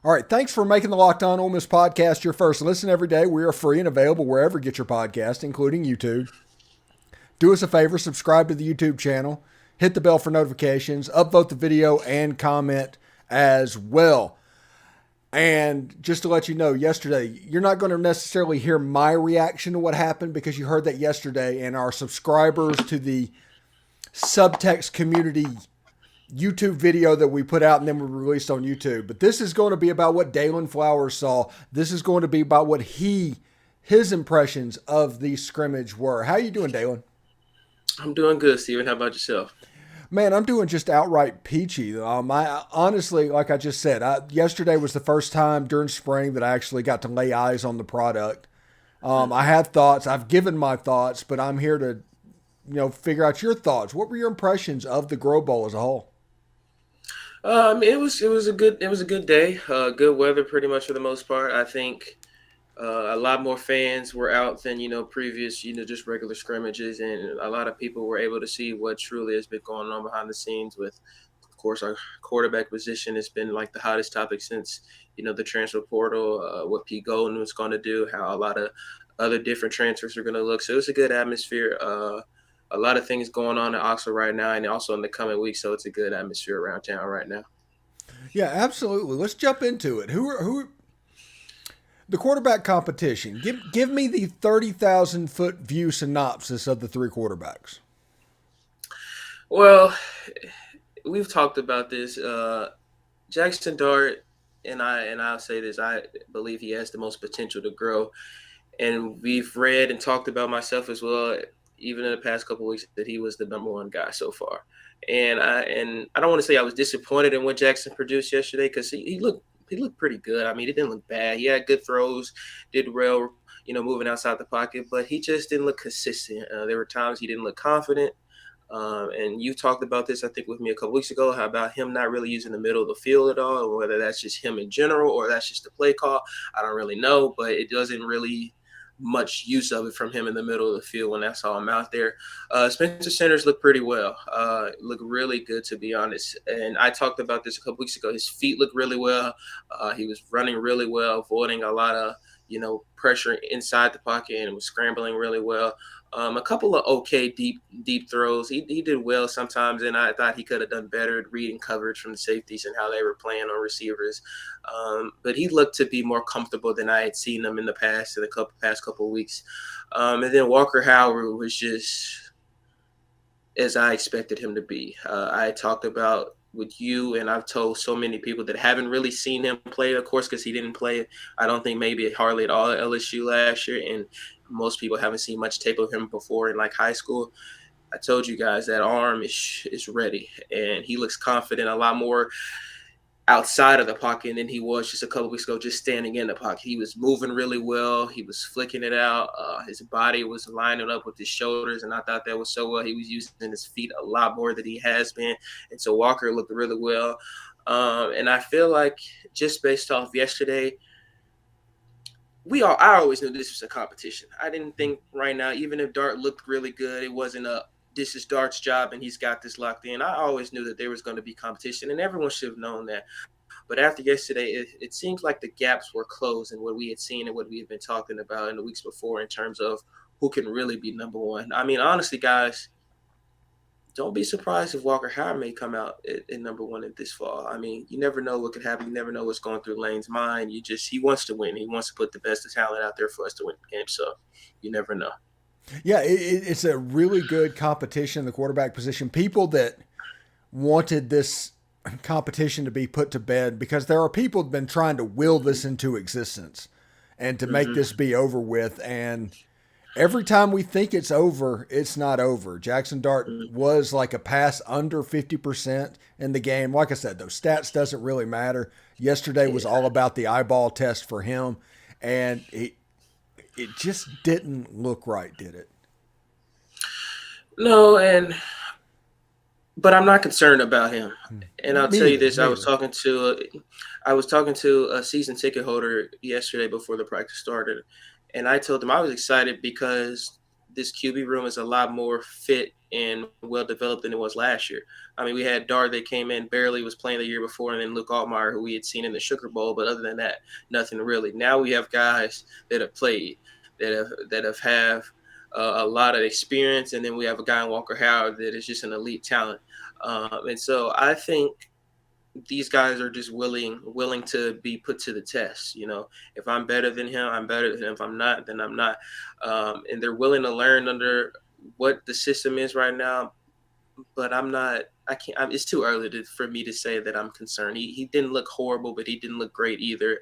All right, thanks for making the Locked On Ole Miss podcast your first listen every day. We are free and available wherever you get your podcast, including YouTube. Do us a favor, subscribe to the YouTube channel, hit the bell for notifications, upvote the video, and comment as well. And just to let you know, yesterday, you're not going to necessarily hear my reaction to what happened because you heard that yesterday, and our subscribers to the Subtext community YouTube video that we put out and then we released on YouTube. But this is going to be about what Daylan Flowers saw. This is going to be about what his impressions of the scrimmage were. How you doing, Daylan? I'm doing good, Steven. How about yourself? Man, I'm doing just outright peachy. I honestly, like I just said, yesterday was the first time during spring that I actually got to lay eyes on the product. I had thoughts. I've given my thoughts, but I'm here to, figure out your thoughts. What were your impressions of the Grow Bowl as a whole? It was a good day. Good weather, pretty much for the most part. I think a lot more fans were out than previous just regular scrimmages, and a lot of people were able to see what truly has been going on behind the scenes. With, of course, our quarterback position has been like the hottest topic since the transfer portal. What Pete Golden was going to do, how a lot of other different transfers are going to look. So it was a good atmosphere. A lot of things going on in Oxford right now, and also in the coming weeks. So it's a good atmosphere around town right now. Yeah, absolutely. Let's jump into it. Who the quarterback competition? Give me the 30,000-foot view synopsis of the three quarterbacks. Well, we've talked about this. Jackson Dart, I'll say this: I believe he has the most potential to grow, and we've read and talked about myself as well, even in the past couple of weeks, that he was the number one guy so far. And I don't want to say I was disappointed in what Jackson produced yesterday because he looked pretty good. I mean, it didn't look bad. He had good throws, did well, moving outside the pocket, but he just didn't look consistent. There were times he didn't look confident. And you talked about this, I think, with me a couple weeks ago, how about him not really using the middle of the field at all, or whether that's just him in general or that's just the play call. I don't really know, but it doesn't really much use of it from him in the middle of the field when I saw him out there. Spencer Sanders looked pretty well, looked really good, to be honest. And I talked about this a couple weeks ago. His feet looked really well. He was running really well, avoiding a lot of pressure inside the pocket, and was scrambling really well. A couple of okay deep throws. He did well sometimes, and I thought he could have done better at reading coverage from the safeties and how they were playing on receivers. But he looked to be more comfortable than I had seen him in the past, in the past couple of weeks. And then Walker Howard was just as I expected him to be. I talked about with you, and I've told so many people that haven't really seen him play, of course, because he didn't play, I don't think maybe hardly at all at LSU last year, and most people haven't seen much tape of him before in like high school. I told you guys that arm is ready, and he looks confident, a lot more outside of the pocket than he was just a couple weeks ago, just standing in the pocket. He was moving really well. He was flicking it out. His body was lining up with his shoulders, and I thought that was so well. He was using his feet a lot more than he has been, and so Walker looked really well. And I feel like just based off yesterday, I always knew this was a competition. I didn't think right now, even if Dart looked really good, it wasn't this is Dart's job and he's got this locked in. I always knew that there was going to be competition, and everyone should have known that. But after yesterday, it seems like the gaps were closed in what we had seen and what we had been talking about in the weeks before in terms of who can really be number one. I mean, honestly, guys, don't be surprised if Walker Howard may come out at number one in this fall. I mean, you never know what could happen. You never know what's going through Lane's mind. He wants to win. He wants to put the best of talent out there for us to win the game. So you never know. Yeah, it's a really good competition in the quarterback position. People that wanted this competition to be put to bed, because there are people that have been trying to will this into existence and to make this be over with. And every time we think it's over, it's not over. Jackson Dart was like a pass under 50% in the game. Like I said, those stats doesn't really matter. Yesterday was all about the eyeball test for him, and it just didn't look right, did it? No, but I'm not concerned about him. And I'll tell you this: I was talking to a season ticket holder yesterday before the practice started, and I told him I was excited because this QB room is a lot more fit and well developed than it was last year. I mean, we had Dart that came in barely, was playing the year before, and then Luke Altmaier, who we had seen in the Sugar Bowl, but other than that, nothing really. Now we have guys that have played, that have a lot of experience, and then we have a guy in Walker Howard that is just an elite talent. And so I think these guys are just willing to be put to the test. If I'm better than him, I'm better than him. If I'm not, then I'm not. And they're willing to learn under what the system is right now. But I'm not. I can't. It's too early for me to say that I'm concerned. He didn't look horrible, but he didn't look great either.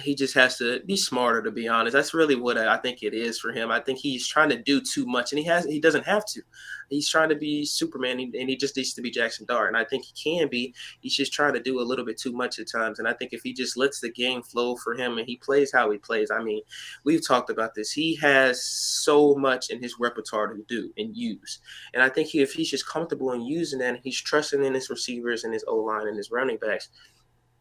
He just has to be smarter, to be honest. That's really what I think it is for him. I think he's trying to do too much, and he doesn't have to. He's trying to be Superman, and he just needs to be Jackson Dart, and I think he can be. He's just trying to do a little bit too much at times, and I think if he just lets the game flow for him and he plays how he plays, I mean, we've talked about this. He has so much in his repertoire to do and use, and I think if he's just comfortable in using that, and he's trusting in his receivers and his O-line and his running backs,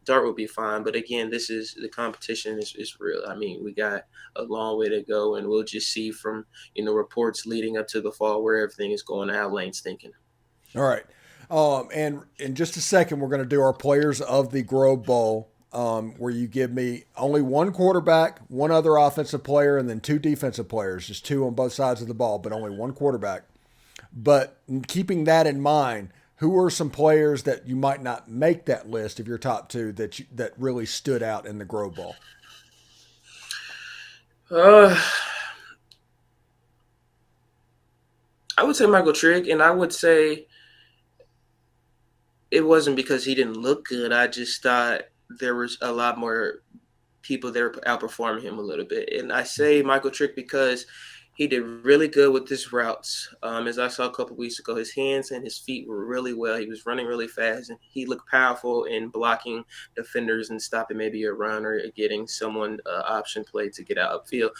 Dart will be fine. But again, this is the competition is real. I mean, we got a long way to go, and we'll just see from reports leading up to the fall where everything is going and how Lane's thinking. All right. And in just a second, we're going to do our players of the Grove Bowl, where you give me only one quarterback, one other offensive player, and then two defensive players, just two on both sides of the ball, but only one quarterback. But keeping that in mind, who are some players that you might not make that list of your top two that really stood out in the Grove Bowl? I would say Michael Trigg, and I would say it wasn't because he didn't look good. I just thought there was a lot more people that were outperforming him a little bit. And I say Michael Trigg because he did really good with his routes. As I saw a couple weeks ago, his hands and his feet were really well. He was running really fast, and he looked powerful in blocking defenders and stopping maybe a run or getting someone option play to get out upfield.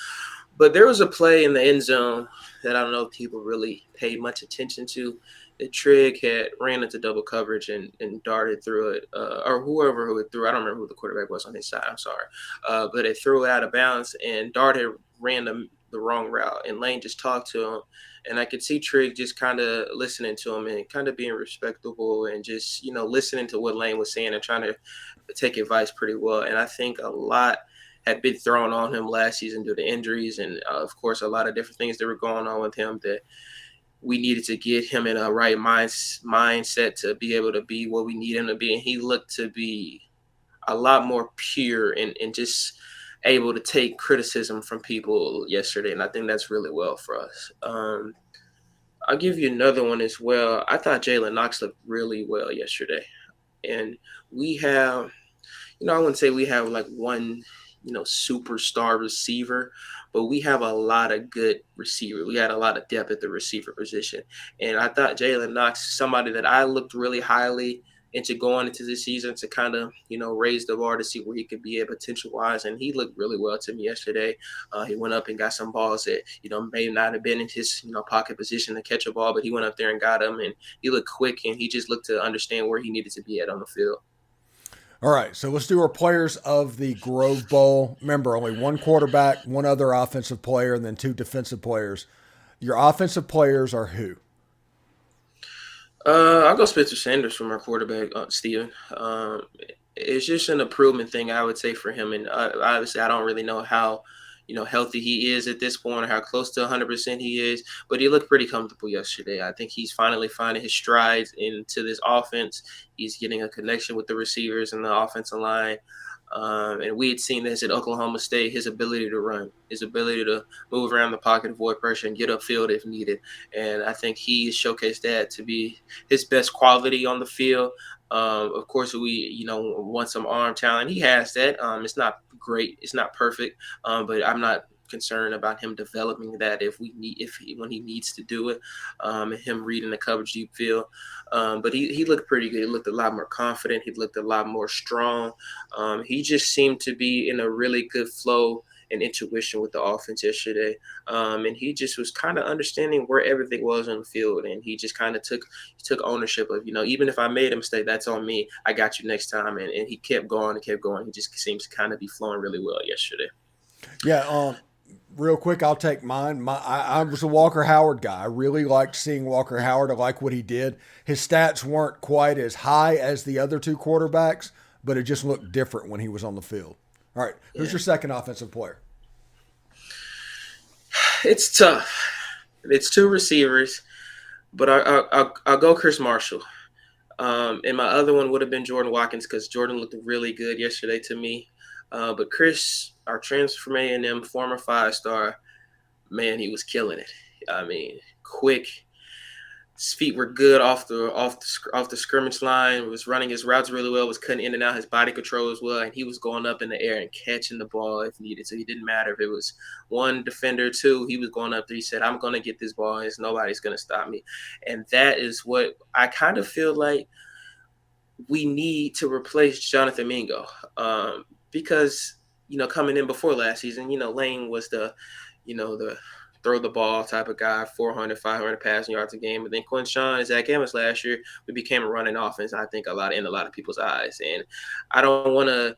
But there was a play in the end zone that I don't know if people really paid much attention to. That Trigg had ran into double coverage and darted through it, or whoever who it threw. I don't remember who the quarterback was on his side. I'm sorry. But it threw it out of bounds, and Dart had ran the wrong route, and Lane just talked to him. And I could see Trigg just kind of listening to him and kind of being respectable and just, listening to what Lane was saying and trying to take advice pretty well. And I think a lot had been thrown on him last season due to injuries and, of course, a lot of different things that were going on with him that we needed to get him in a right mindset to be able to be what we need him to be. And he looked to be a lot more pure and just able to take criticism from people yesterday. And I think that's really well for us. I'll give you another one as well. I thought Jalen Knox looked really well yesterday. And we have, I wouldn't say we have like one, superstar receiver, but we have a lot of good receivers. We had a lot of depth at the receiver position. And I thought Jalen Knox, somebody that I looked really highly into going into this season to kind of, raise the bar to see where he could be at potential-wise. And he looked really well to me yesterday. He went up and got some balls that, may not have been in his, pocket position to catch a ball, but he went up there and got them. And he looked quick, and he just looked to understand where he needed to be at on the field. All right, so let's do our players of the Grove Bowl. Remember, only one quarterback, one other offensive player, and then two defensive players. Your offensive players are who? I'll go Spencer Sanders from our quarterback, Steven. It's just an improvement thing, I would say, for him. And obviously, I don't really know how, healthy he is at this point or how close to 100% he is. But he looked pretty comfortable yesterday. I think he's finally finding his strides into this offense. He's getting a connection with the receivers and the offensive line. And we had seen this at Oklahoma State, his ability to run, his ability to move around the pocket, avoid pressure, and get upfield if needed. And I think he showcased that to be his best quality on the field. Of course, we, want some arm talent. He has that. It's not great. It's not perfect. But I'm not concerned about him developing that when he needs to do it, him reading the coverage deep field. But he looked pretty good. He looked a lot more confident. He looked a lot more strong. He just seemed to be in a really good flow and intuition with the offense yesterday. And he just was kind of understanding where everything was on the field. And he just kind of took ownership of, even if I made a mistake, that's on me. I got you next time. And he kept going and kept going. He just seems to kind of be flowing really well yesterday. Yeah. Real quick, I'll take mine. I was a Walker Howard guy. I really liked seeing Walker Howard. I like what he did. His stats weren't quite as high as the other two quarterbacks, but it just looked different when he was on the field. All right, who's Yeah. your second offensive player? It's tough. It's two receivers, but I'll go Chris Marshall. And my other one would have been Jordan Watkins because Jordan looked really good yesterday to me. But Chris, our transfer from A&M, former 5-star, man, he was killing it. I mean, quick. His feet were good off the scrimmage line. Was running his routes really well. Was cutting in and out. His body control as well, and he was going up in the air and catching the ball if needed. So it didn't matter if it was one defender, two. He was going up there. He said, "I'm going to get this ball, and nobody's going to stop me." And that is what I kind of feel like we need to replace Jonathan Mingo, because coming in before last season, Lane was the throw the ball type of guy, 400, 500 passing yards a game. But then Quinshawn and Zach Emmons last year, we became a running offense, I think, in a lot of people's eyes. And I don't want to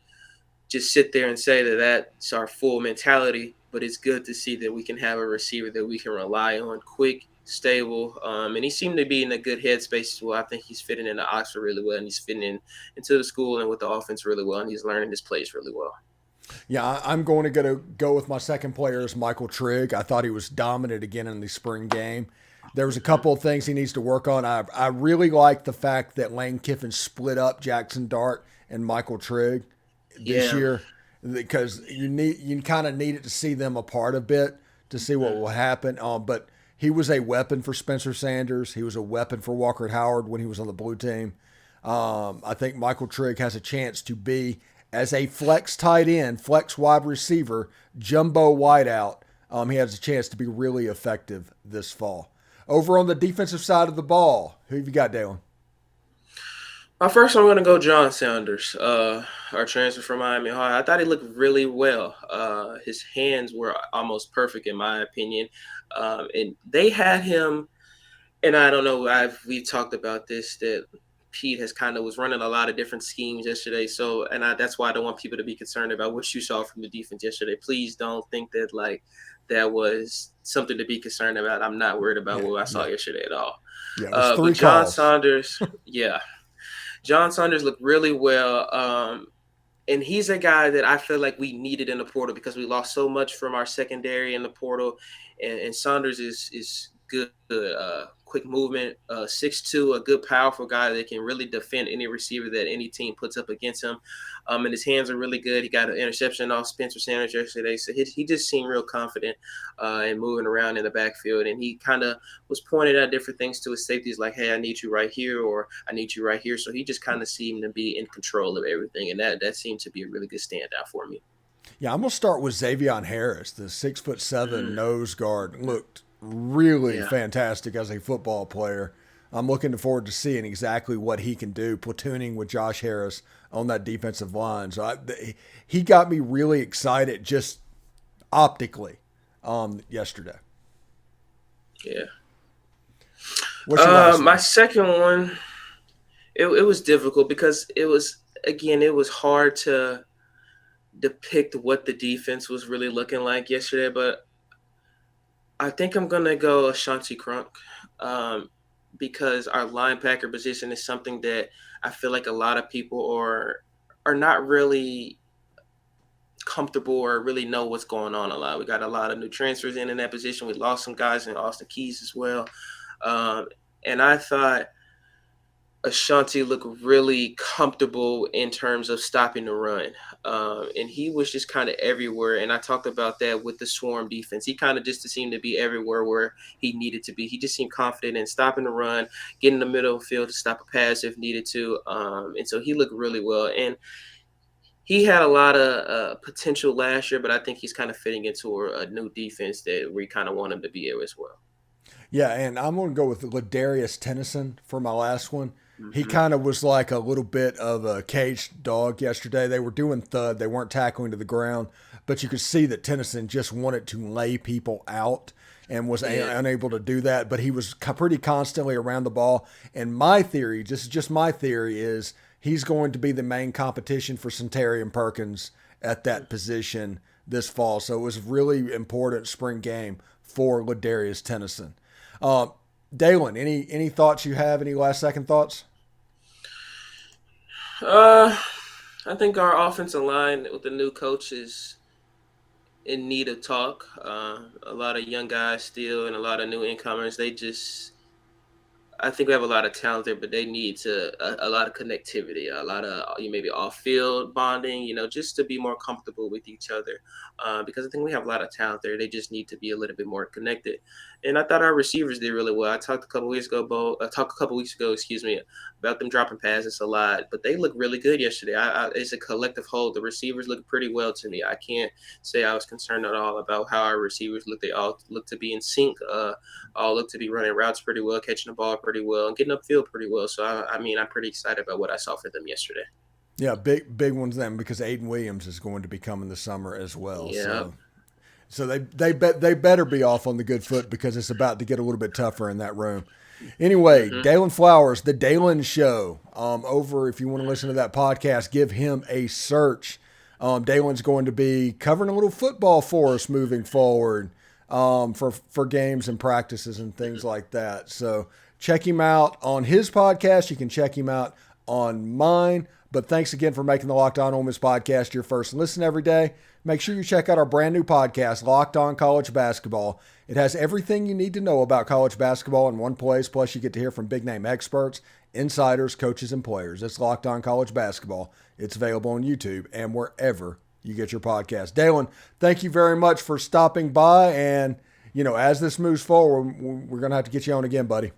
just sit there and say that that's our full mentality, but it's good to see that we can have a receiver that we can rely on, quick, stable. And he seemed to be in a good headspace as well. I think he's fitting into Oxford really well, and he's fitting into the school and with the offense really well, and he's learning his plays really well. Yeah, I'm going to go with my second player is Michael Trigg. I thought he was dominant again in the spring game. There was a couple of things he needs to work on. I really like the fact that Lane Kiffin split up Jackson Dart and Michael Trigg this year because you kind of needed to see them apart a bit to see what will happen. But he was a weapon for Spencer Sanders. He was a weapon for Walker Howard when he was on the blue team. I think Michael Trigg has a chance to be as a flex tight end, flex wide receiver, jumbo wideout. He has a chance to be really effective this fall. Over on the defensive side of the ball, who have you got, Daylan? First, I'm going to go John Sanders, our transfer from Miami High. I thought he looked really well. His hands were almost perfect, in my opinion. And they had him, and I don't know, we've talked about this, that Pete was running a lot of different schemes yesterday. So, that's why I don't want people to be concerned about what you saw from the defense yesterday. Please don't think that that was something to be concerned about. I'm not worried about what I saw yesterday at all. Yeah, it was three but John calls. Saunders, yeah. John Saunders looked really well. And he's a guy that I feel like we needed in the portal because we lost so much from our secondary in the portal. And Saunders is good, quick movement, 6'2", a good, powerful guy that can really defend any receiver that any team puts up against him. And his hands are really good. He got an interception off Spencer Sanders yesterday. So he just seemed real confident in moving around in the backfield. And he kind of was pointing out different things to his safeties like, hey, I need you right here, or I need you right here. So he just kind of seemed to be in control of everything. And that seemed to be a really good standout for me. Yeah, I'm going to start with Xavion Harris, the 6'7" nose guard. Looked really fantastic as a football player. I'm looking forward to seeing exactly what he can do, platooning with Josh Harris on that defensive line. So he got me really excited just optically yesterday. Yeah. What's your last my one? second one, it was difficult because it was hard to depict what the defense was really looking like yesterday, but I think I'm going to go Ashanti Crunk because our linebacker position is something that I feel like a lot of people are not really comfortable or really know what's going on a lot. We got a lot of new transfers in that position. We lost some guys in Austin Keys as well. And I thought Ashanti looked really comfortable in terms of stopping the run. And he was just kind of everywhere. And I talked about that with the swarm defense. He kind of just seemed to be everywhere where he needed to be. He just seemed confident in stopping the run, getting in the middle of the field to stop a pass if needed to. And so he looked really well. And he had a lot of potential last year, but I think he's kind of fitting into a new defense that we kind of want him to be here as well. Yeah, and I'm going to go with Ladarius Tennyson for my last one. Mm-hmm. He kind of was like a little bit of a caged dog yesterday. They were doing thud. They weren't tackling to the ground, but you could see that Tennyson just wanted to lay people out and was unable to do that. But he was pretty constantly around the ball. And my theory, just my theory, is he's going to be the main competition for Centarian Perkins at that position this fall. So it was a really important spring game for Ladarius Tennyson. Daylan, any thoughts you have? Any last second thoughts? I think our offensive line with the new coach is in need of talk. A lot of young guys still and a lot of new incomers. I think we have a lot of talent there, but they need a lot of connectivity, a lot of maybe off-field bonding, just to be more comfortable with each other. Because I think we have a lot of talent there. They just need to be a little bit more connected. And I thought our receivers did really well. I talked a couple weeks ago, excuse me, about them dropping passes a lot, but they looked really good yesterday. It's a collective whole. The receivers look pretty well to me. I can't say I was concerned at all about how our receivers look. They all look to be in sync. All look to be running routes pretty well, catching the ball pretty well, and getting upfield pretty well. So I'm pretty excited about what I saw for them yesterday. Yeah, big ones then, because Aiden Williams is going to be coming this summer as well. Yeah. So they better be off on the good foot, because it's about to get a little bit tougher in that room. Anyway, Daylan Flowers, the Daylan Show. Over, if you want to listen to that podcast, give him a search. Daylan's going to be covering a little football for us moving forward, for games and practices and things like that. So check him out on his podcast. You can check him out on mine. But thanks again for making the Locked On Ole Miss podcast your first listen every day. Make sure you check out our brand new podcast, Locked On College Basketball. It has everything you need to know about college basketball in one place, plus you get to hear from big-name experts, insiders, coaches, and players. It's Locked On College Basketball. It's available on YouTube and wherever you get your podcast. Daylan, thank you very much for stopping by. And, as this moves forward, we're going to have to get you on again, buddy.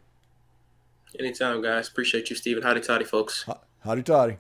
Anytime, guys. Appreciate you, Stephen. Howdy toddy, folks. Howdy toddy.